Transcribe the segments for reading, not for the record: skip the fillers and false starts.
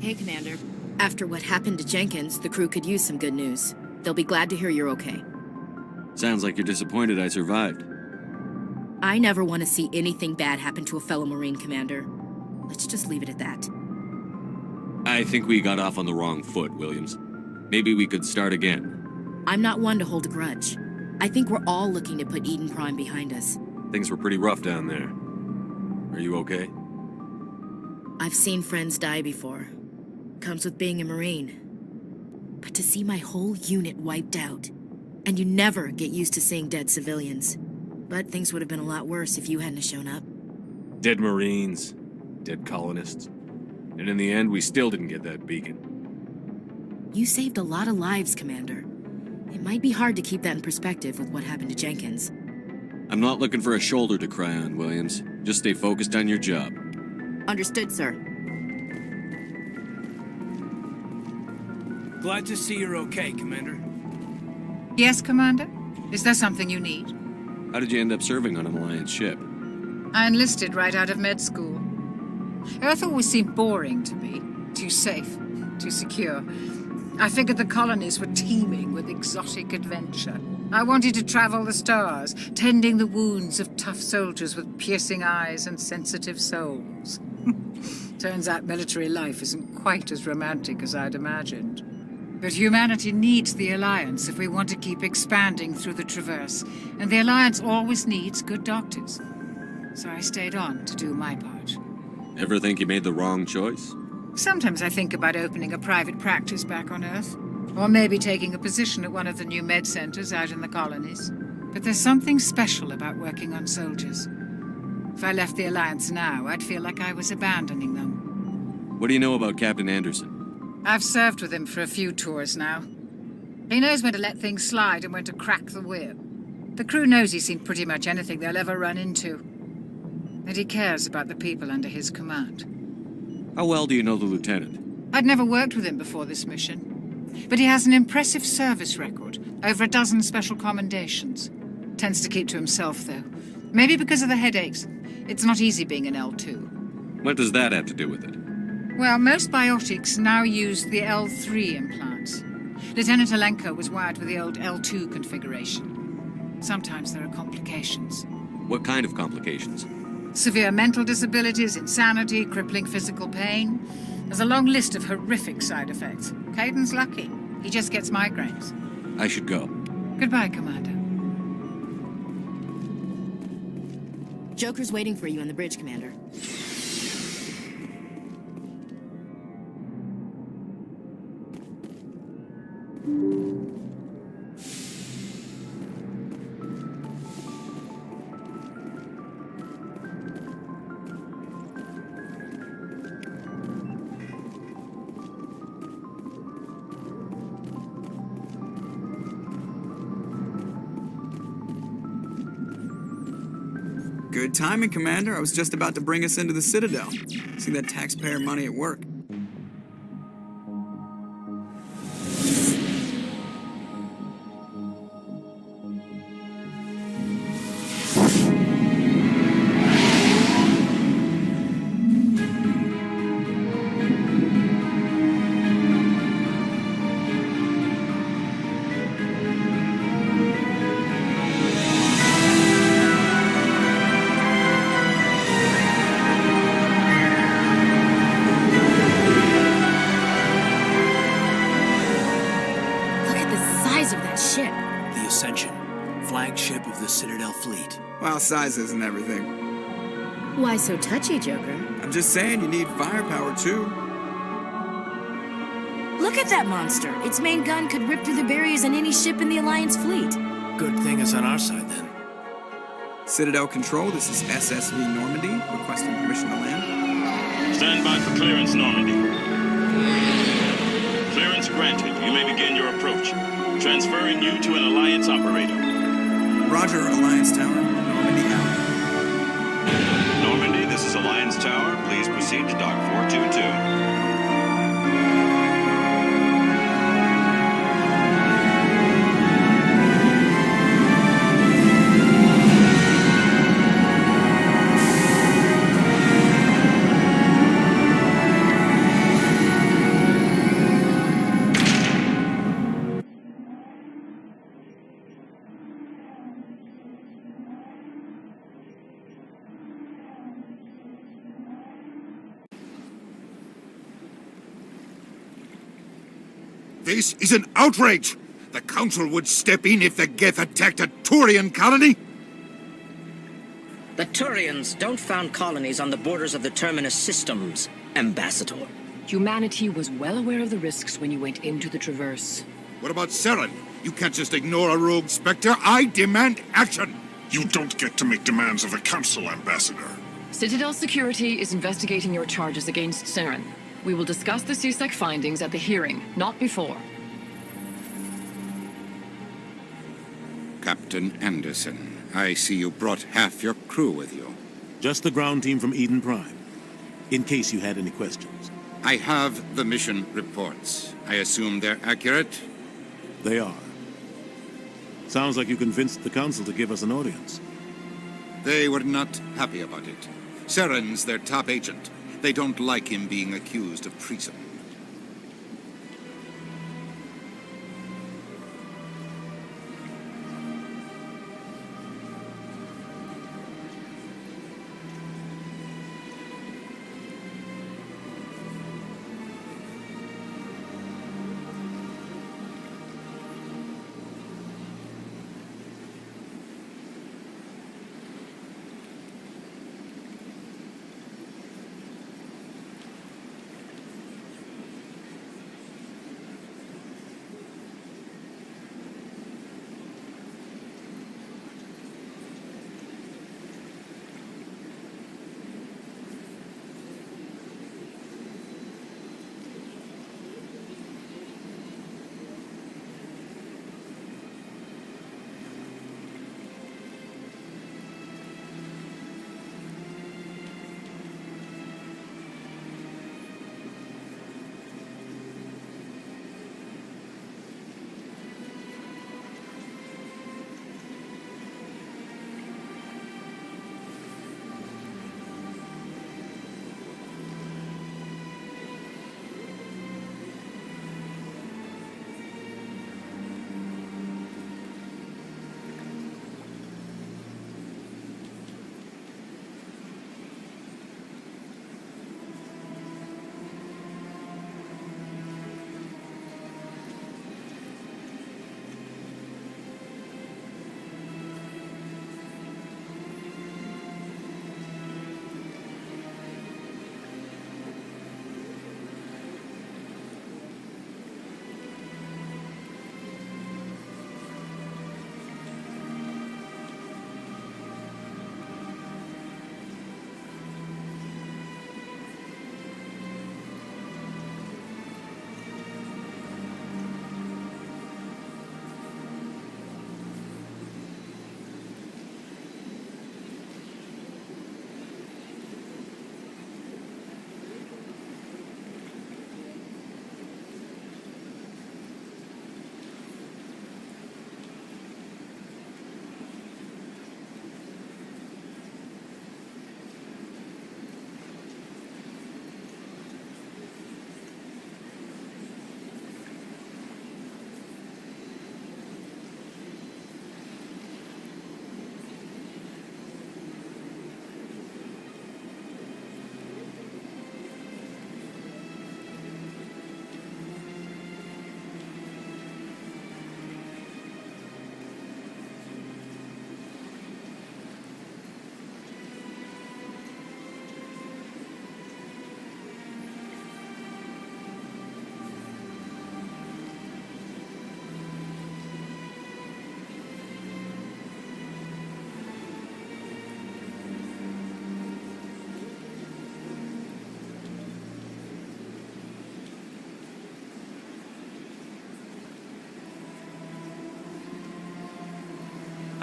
okay, Commander. After what happened to Jenkins, the crew could use some good news. They'll be glad to hear you're okay. Sounds like you're disappointed I survived. I never want to see anything bad happen to a fellow Marine, Commander. Let's just leave it at that. I think we got off on the wrong foot, Williams. Maybe we could start again. I'm not one to hold a grudge. I think we're all looking to put Eden Prime behind us. Things were pretty rough down there. Are you okay? I've seen friends die before. Comes with being a Marine. But to see my whole unit wiped out, and you never get used to seeing dead civilians. But things would have been a lot worse if you hadn't shown up. Dead Marines, dead colonists. And in the end, we still didn't get that beacon. You saved a lot of lives, Commander. It might be hard to keep that in perspective with what happened to Jenkins. I'm not looking for a shoulder to cry on, Williams. Just stay focused on your job. Understood, sir. Glad to see you're okay, Commander. Yes, Commander? Is there something you need? How did you end up serving on an Alliance ship? I enlisted right out of med school. Earth always seemed boring to me. Too safe, too secure. I figured the colonies were teeming with exotic adventure. I wanted to travel the stars, tending the wounds of tough soldiers with piercing eyes and sensitive souls. Turns out military life isn't quite as romantic as I'd imagined. But humanity needs the Alliance if we want to keep expanding through the Traverse, and the Alliance always needs good doctors. So I stayed on to do my part. Ever think you made the wrong choice? Sometimes I think about opening a private practice back on Earth, or maybe taking a position at one of the new med centers out in the colonies. But there's something special about working on soldiers. If I left the Alliance now, I'd feel like I was abandoning them. What do you know about Captain Anderson? I've served with him for a few tours now. He knows when to let things slide and when to crack the whip. The crew knows he's seen pretty much anything they'll ever run into. And he cares about the people under his command. How well do you know the lieutenant? I'd never worked with him before this mission. But he has an impressive service record, over a dozen special commendations. Tends to keep to himself, though. Maybe because of the headaches. It's not easy being an L2. What does that have to do with it? Well, most biotics now use the L3 implants. Lieutenant Alenko was wired with the old L2 configuration. Sometimes there are complications. What kind of complications? Severe mental disabilities, insanity, crippling physical pain. There's a long list of horrific side effects. Caden's lucky. He just gets migraines. I should go. Goodbye, Commander. Joker's waiting for you on the bridge, Commander. Good timing, Commander. I was just about to bring us into the Citadel. See that taxpayer money at work. Flagship of the Citadel fleet. Well, size isn't everything. Why so touchy, Joker? I'm just saying you need firepower, too. Look at that monster. Its main gun could rip through the barriers on any ship in the Alliance fleet. Good thing it's on our side, then. Citadel Control, this is SSV Normandy, requesting permission to land. Stand by for clearance, Normandy. Clearance granted. You may begin your approach. Transferring you to an Alliance operator. Roger, Alliance Tower. Normandy out. Normandy, this is Alliance Tower. Please proceed to Dock 422. This is an outrage! The Council would step in if the Geth attacked a Turian colony? The Turians don't found colonies on the borders of the Terminus systems, Ambassador. Humanity was well aware of the risks when you went into the Traverse. What about Saren? You can't just ignore a rogue Spectre. I demand action! You don't get to make demands of the Council, Ambassador. Citadel Security is investigating your charges against Saren. We will discuss the CSEC findings at the hearing, not before. Captain Anderson, I see you brought half your crew with you. Just the ground team from Eden Prime, in case you had any questions. I have the mission reports. I assume they're accurate? They are. Sounds like you convinced the Council to give us an audience. They were not happy about it. Saren's their top agent. They don't like him being accused of treason.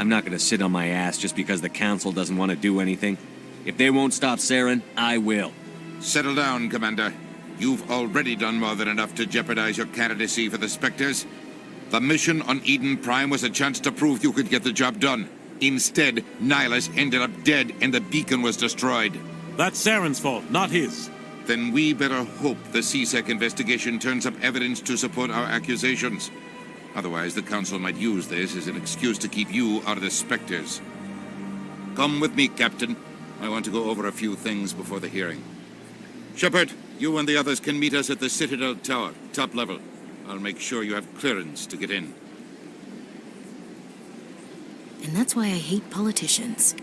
I'm not gonna sit on my ass just because the Council doesn't want to do anything. If they won't stop Saren, I will. Settle down, Commander. You've already done more than enough to jeopardize your candidacy for the Spectres. The mission on Eden Prime was a chance to prove you could get the job done. Instead, Nihilus ended up dead and the beacon was destroyed. That's Saren's fault, not his. Then we better hope the CSEC investigation turns up evidence to support our accusations. Otherwise, the Council might use this as an excuse to keep you out of the Spectres. Come with me, Captain. I want to go over a few things before the hearing. Shepard, you and the others can meet us at the Citadel Tower, top level. I'll make sure you have clearance to get in. And that's why I hate politicians.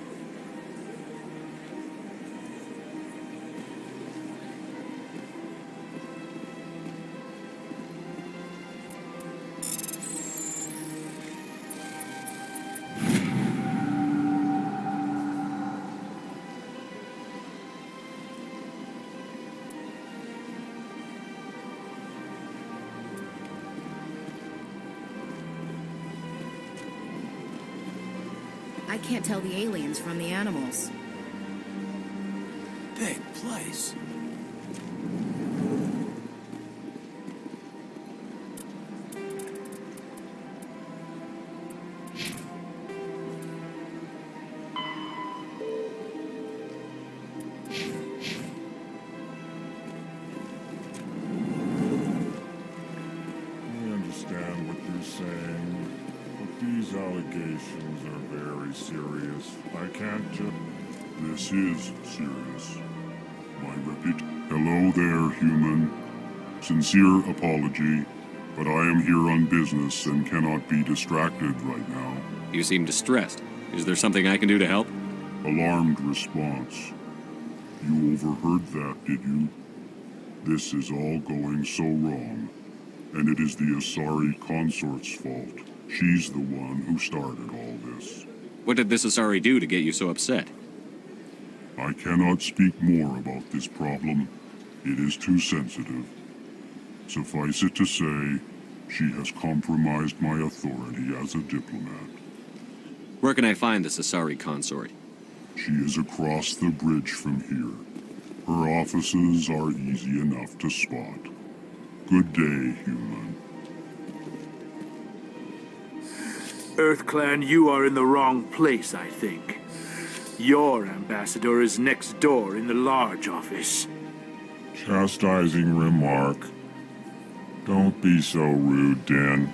I can't tell the aliens from the animals. Big place. I understand what you're saying, but these allegations are very serious. I can't just... This is serious. My Hello there, human. Sincere apology, but I am here on business and cannot be distracted right now. You seem distressed. Is there something I can do to help? Alarmed response. You overheard that, did you? This is all going so wrong. And it is the Asari consort's fault. She's the one who started all this. What did this Asari do to get you so upset? I cannot speak more about this problem. It is too sensitive. Suffice it to say, she has compromised my authority as a diplomat. Where can I find this Asari consort? She is across the bridge from here. Her offices are easy enough to spot. Good day, human. EarthClan, you are in the wrong place, I think. Your ambassador is next door in the large office. Chastising remark. Don't be so rude, Din.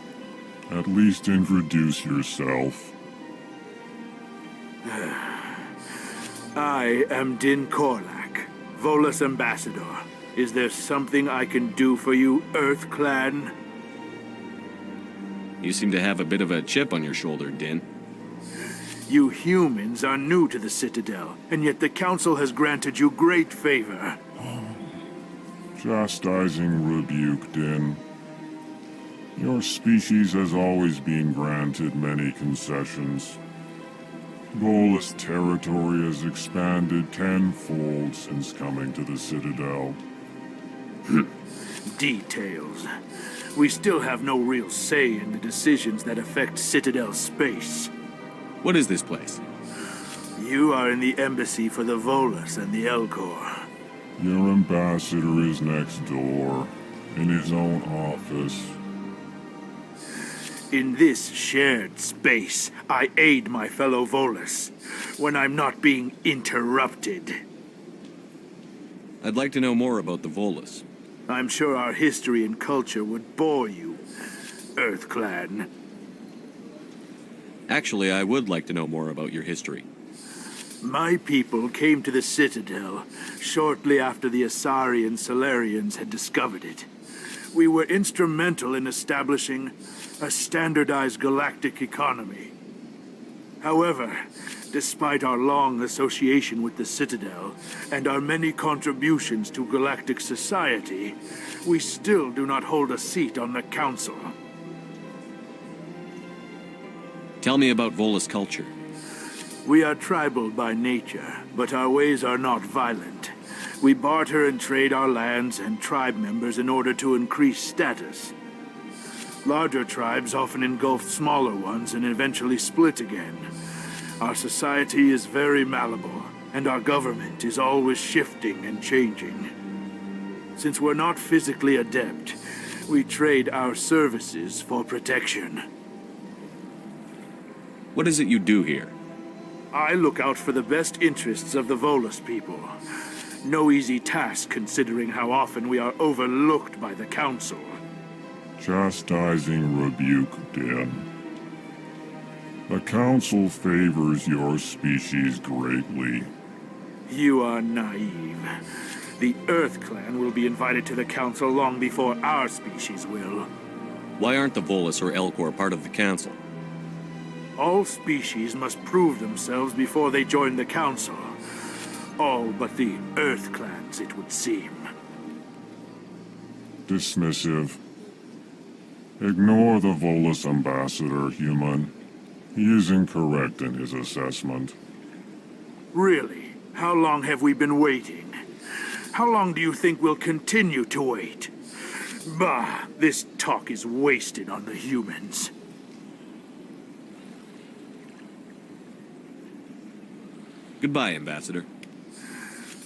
At least introduce yourself. I am Din Korlak, Volus ambassador. Is there something I can do for you, EarthClan? You seem to have a bit of a chip on your shoulder, Din. You humans are new to the Citadel, and yet the Council has granted you great favor. Chastising rebuke, Din. Your species has always been granted many concessions. Volus territory has expanded tenfold since coming to the Citadel. Details. We still have no real say in the decisions that affect Citadel space. What is this place? You are in the embassy for the Volus and the Elcor. Your ambassador is next door, in his own office. In this shared space, I aid my fellow Volus when I'm not being interrupted. I'd like to know more about the Volus. I'm sure our history and culture would bore you, EarthClan. Actually, I would like to know more about your history. My people came to the Citadel shortly after the Asari and Solarians had discovered it. We were instrumental in establishing a standardized galactic economy. However, despite our long association with the Citadel and our many contributions to galactic society, we still do not hold a seat on the Council. Tell me about Volus culture. We are tribal by nature, but our ways are not violent. We barter and trade our lands and tribe members in order to increase status. Larger tribes often engulf smaller ones and eventually split again. Our society is very malleable, and our government is always shifting and changing. Since we're not physically adept, we trade our services for protection. What is it you do here? I look out for the best interests of the Volus people. No easy task considering how often we are overlooked by the Council. Chastising rebuke, Din. The Council favors your species greatly. You are naive. The EarthClan will be invited to the Council long before our species will. Why aren't the Volus or Elcor part of the Council? All species must prove themselves before they join the Council. All but the Earth clans, it would seem. Dismissive. Ignore the Volus ambassador, human. He is incorrect in his assessment. Really? How long have we been waiting? How long do you think we'll continue to wait? Bah, this talk is wasted on the humans. Goodbye, Ambassador.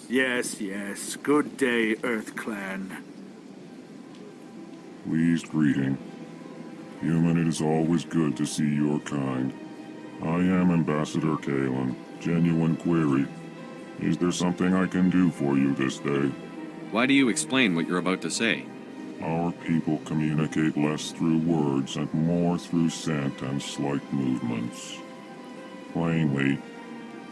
Yes, yes. Good day, Earth Clan. Pleased greeting. Human, it is always good to see your kind. I am Ambassador Kalen. Genuine query. Is there something I can do for you this day? Why do you explain what you're about to say? Our people communicate less through words and more through scent and slight movements. Plainly,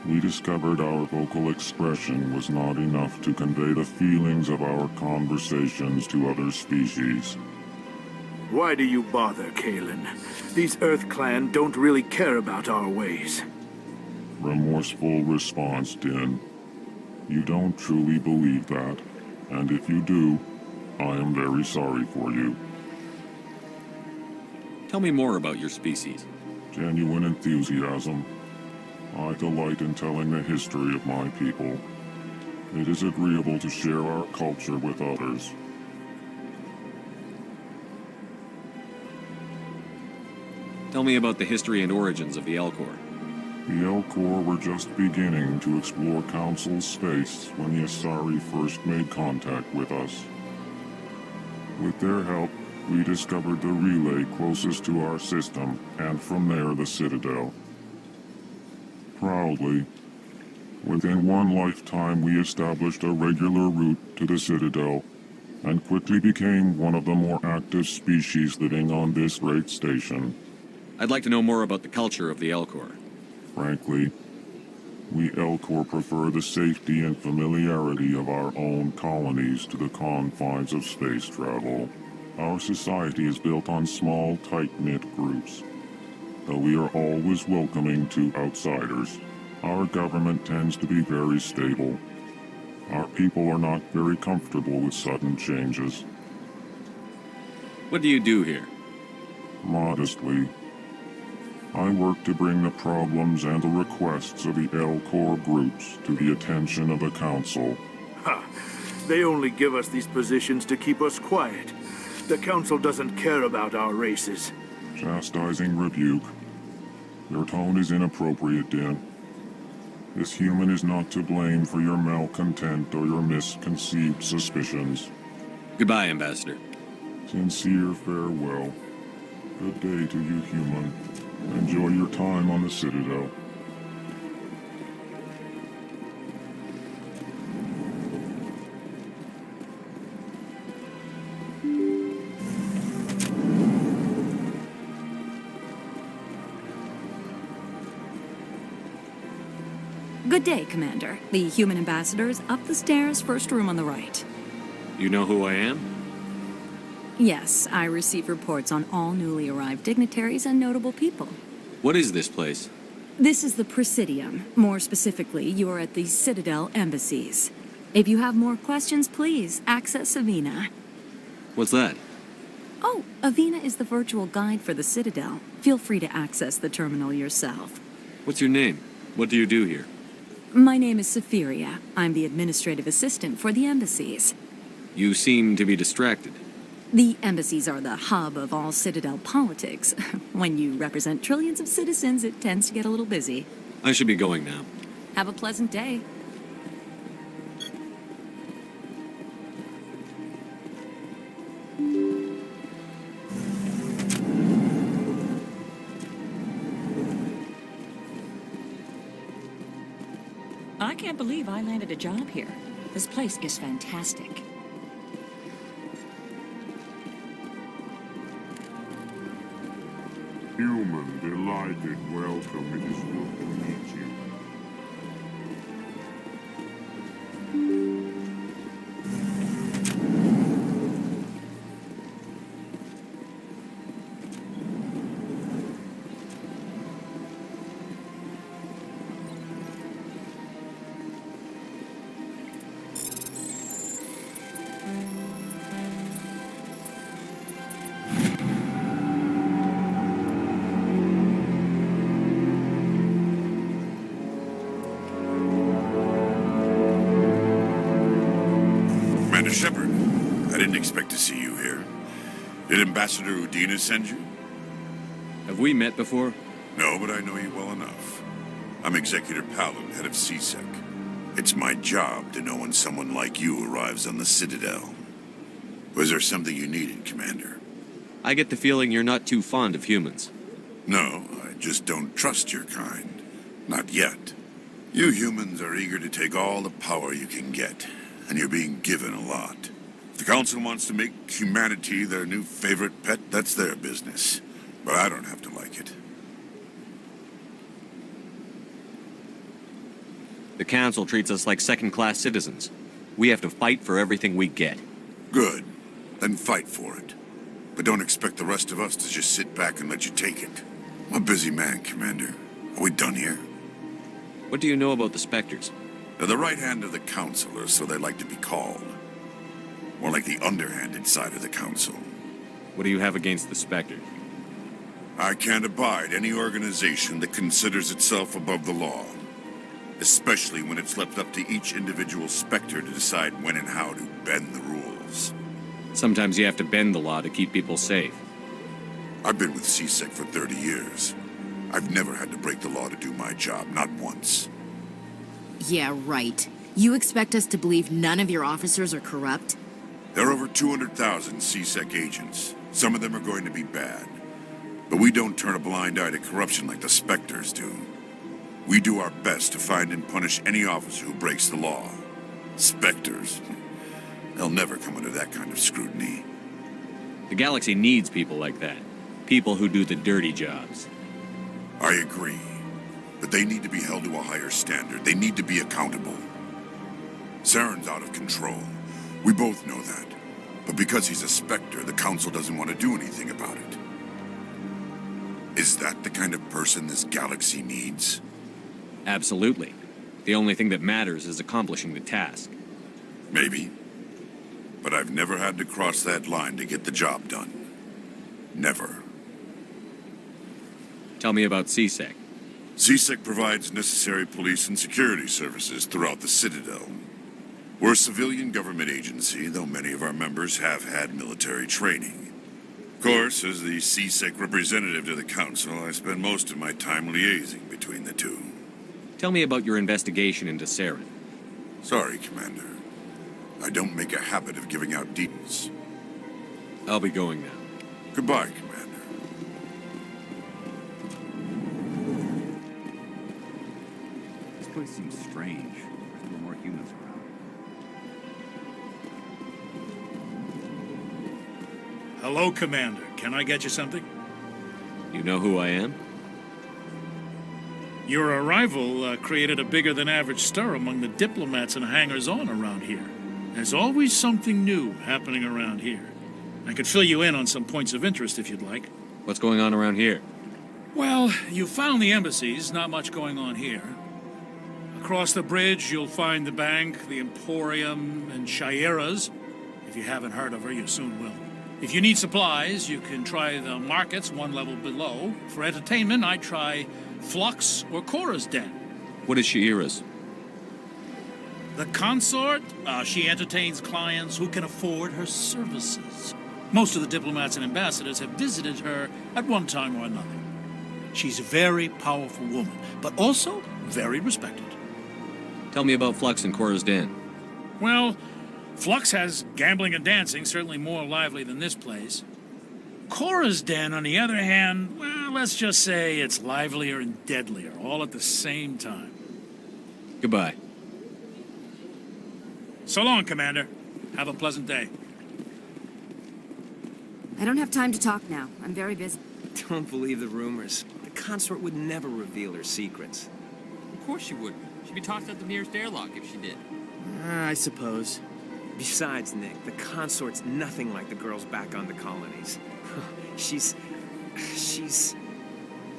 we discovered our vocal expression was not enough to convey the feelings of our conversations to other species. Why do you bother, Kalen? These Earth Clan don't really care about our ways. Remorseful response, Din. You don't truly believe that, and if you do, I am very sorry for you. Tell me more about your species. Genuine enthusiasm. I delight in telling the history of my people. It is agreeable to share our culture with others. Tell me about the history and origins of the Elcor. The Elcor were just beginning to explore Council space when the Asari first made contact with us. With their help, we discovered the relay closest to our system, and from there the Citadel. Proudly, within one lifetime we established a regular route to the Citadel, and quickly became one of the more active species living on this great station. I'd like to know more about the culture of the Elcor. Frankly, we Elcor prefer the safety and familiarity of our own colonies to the confines of space travel. Our society is built on small, tight-knit groups. Though we are always welcoming to outsiders, our government tends to be very stable. Our people are not very comfortable with sudden changes. What do you do here? Modestly, I work to bring the problems and the requests of the Elcor groups to the attention of the Council. Ha! They only give us these positions to keep us quiet. The Council doesn't care about our races. Chastising rebuke. Your tone is inappropriate, Din. This human is not to blame for your malcontent or your misconceived suspicions. Goodbye, Ambassador. Sincere farewell. Good day to you, human. Enjoy your time on the Citadel. Good day, Commander. The human ambassador is up the stairs, first room on the right. You know who I am? Yes, I receive reports on all newly arrived dignitaries and notable people. What is this place? This is the Presidium. More specifically, you are at the Citadel embassies. If you have more questions, please access Avina. What's that? Oh, Avina is the virtual guide for the Citadel. Feel free to access the terminal yourself. What's your name? What do you do here? My name is Safiria. I'm the administrative assistant for the embassies. You seem to be distracted. The embassies are the hub of all Citadel politics. When you represent trillions of citizens, it tends to get a little busy. I should be going now. Have a pleasant day. I can't believe I landed a job here. This place is fantastic. Human, delighted, welcome. It is good to meet you. Commander Shepard, I didn't expect to see you here. Did Ambassador Udina send you? Have we met before? No, but I know you well enough. I'm Executor Palin, head of CSEC. It's my job to know when someone like you arrives on the Citadel. Was there something you needed, Commander? I get the feeling you're not too fond of humans. No, I just don't trust your kind. Not yet. You humans are eager to take all the power you can get, and you're being given a lot. If the Council wants to make humanity their new favorite pet, that's their business. But I don't have to like it. The Council treats us like second-class citizens. We have to fight for everything we get. Good. Then fight for it. But don't expect the rest of us to just sit back and let you take it. I'm a busy man, Commander. Are we done here? What do you know about the Spectres? They're the right hand of the Council, or so they like to be called. More like the underhanded side of the Council. What do you have against the Spectres? I can't abide any organization that considers itself above the law. Especially when it's left up to each individual Spectre to decide when and how to bend the rules. Sometimes you have to bend the law to keep people safe. I've been with CSEC for 30 years. I've never had to break the law to do my job, not once. Yeah, right. You expect us to believe none of your officers are corrupt? There are over 200,000 CSEC agents. Some of them are going to be bad. But we don't turn a blind eye to corruption like the Spectres do. We do our best to find and punish any officer who breaks the law. Spectres. They'll never come under that kind of scrutiny. The galaxy needs people like that. People who do the dirty jobs. I agree. But they need to be held to a higher standard. They need to be accountable. Saren's out of control. We both know that. But because he's a Spectre, the Council doesn't want to do anything about it. Is that the kind of person this galaxy needs? Absolutely. The only thing that matters is accomplishing the task. Maybe. But I've never had to cross that line to get the job done. Never. Tell me about CSEC. CSEC provides necessary police and security services throughout the Citadel. We're a civilian government agency, though many of our members have had military training. Of course, as the CSEC representative to the Council, I spend most of my time liaising between the two. Tell me about your investigation into Saren. Sorry, Commander. I don't make a habit of giving out details. I'll be going now. Goodbye, Commander. This place seems strange. There's no more humans around. Hello, Commander. Can I get you something? You know who I am? Your arrival created a bigger-than-average stir among the diplomats and hangers-on around here. There's always something new happening around here. I could fill you in on some points of interest if you'd like. What's going on around here? Well, you found the embassies, not much going on here. Across the bridge, you'll find the bank, the Emporium, and Shaira's. If you haven't heard of her, you soon will. If you need supplies, you can try the markets one level below. For entertainment, I'd try Flux or Cora's Den. What is Shaira's? The consort, she entertains clients who can afford her services. Most of the diplomats and ambassadors have visited her at one time or another. She's a very powerful woman, but also very respected. Tell me about Flux and Cora's Den. Well, Flux has gambling and dancing, certainly more lively than this place. Cora's Den, on the other hand, well, let's just say it's livelier and deadlier, all at the same time. Goodbye. So long, Commander. Have a pleasant day. I don't have time to talk now. I'm very busy. Don't believe the rumors. The consort would never reveal her secrets. Of course she wouldn't. She'd be tossed out the nearest airlock if she did. I suppose. Besides, Nick, the consort's nothing like the girls back on the colonies. She's...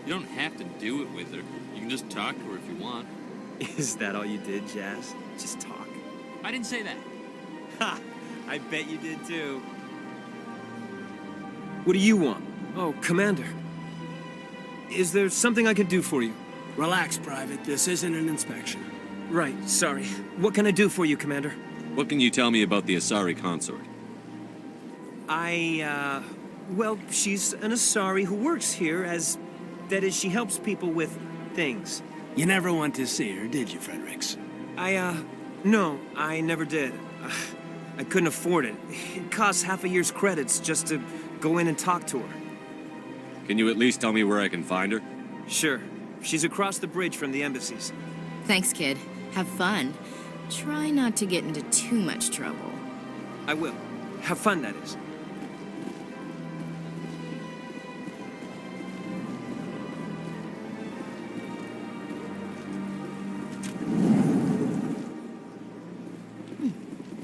You don't have to do it with her. You can just talk to her if you want. Is that all you did, Jazz? Just talk? I didn't say that. Ha! I bet you did too. What do you want? Oh, Commander. Is there something I can do for you? Relax, Private. This isn't an inspection. Right, sorry. What can I do for you, Commander? What can you tell me about the Asari consort? Well, she's an Asari who works here as... That is, she helps people with things. You never went to see her, did you, Fredericks? No, I never did. I couldn't afford it. It costs half a year's credits just to go in and talk to her. Can you at least tell me where I can find her? Sure. She's across the bridge from the embassies. Thanks, kid. Have fun. Try not to get into too much trouble. I will. Have fun, that is.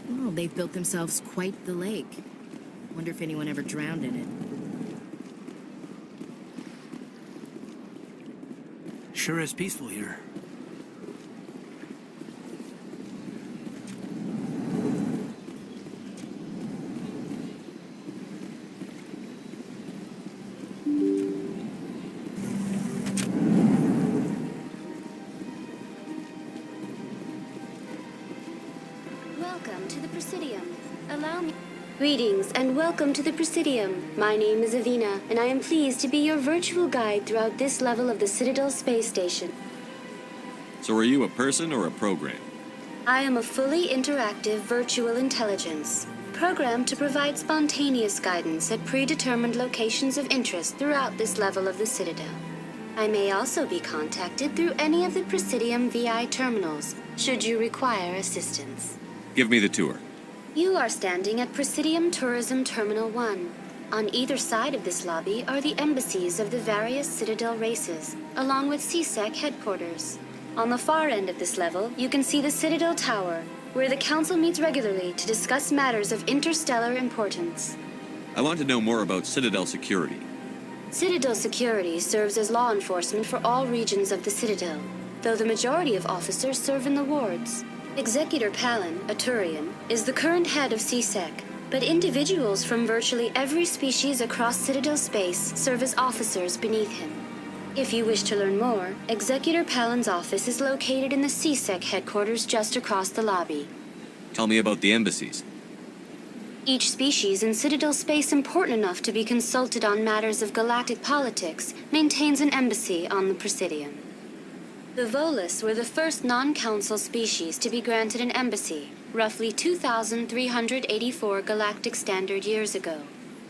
Well, they've built themselves quite the lake. Wonder if anyone ever drowned in it. Sure is peaceful here. Welcome to the Presidium. Allow me... Greetings and welcome to the Presidium. My name is Avina, and I am pleased to be your virtual guide throughout this level of the Citadel Space Station. So are you a person or a program? I am a fully interactive virtual intelligence, programmed to provide spontaneous guidance at predetermined locations of interest throughout this level of the Citadel. I may also be contacted through any of the Presidium VI terminals, should you require assistance. Give me the tour. You are standing at Presidium Tourism Terminal 1. On either side of this lobby are the embassies of the various Citadel races, along with CSEC headquarters. On the far end of this level, you can see the Citadel Tower, where the Council meets regularly to discuss matters of interstellar importance. I want to know more about Citadel security. Citadel security serves as law enforcement for all regions of the Citadel, though the majority of officers serve in the wards. Executor Palin, a Turian, is the current head of CSEC, but individuals from virtually every species across Citadel space serve as officers beneath him. If you wish to learn more, Executor Palin's office is located in the CSEC headquarters just across the lobby. Tell me about the embassies. Each species in Citadel space important enough to be consulted on matters of galactic politics maintains an embassy on the Presidium. The Volus were the first non-council species to be granted an embassy, roughly 2,384 galactic standard years ago.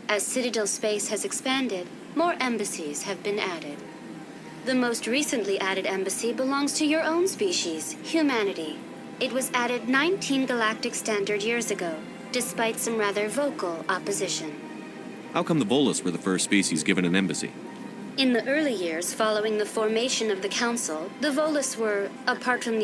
As Citadel space has expanded, more embassies have been added. The most recently added embassy belongs to your own species, humanity. It was added 19 galactic standard years ago, despite some rather vocal opposition. How come the Volus were the first species given an embassy? In the early years following the formation of the Council, the Volus were, apart from the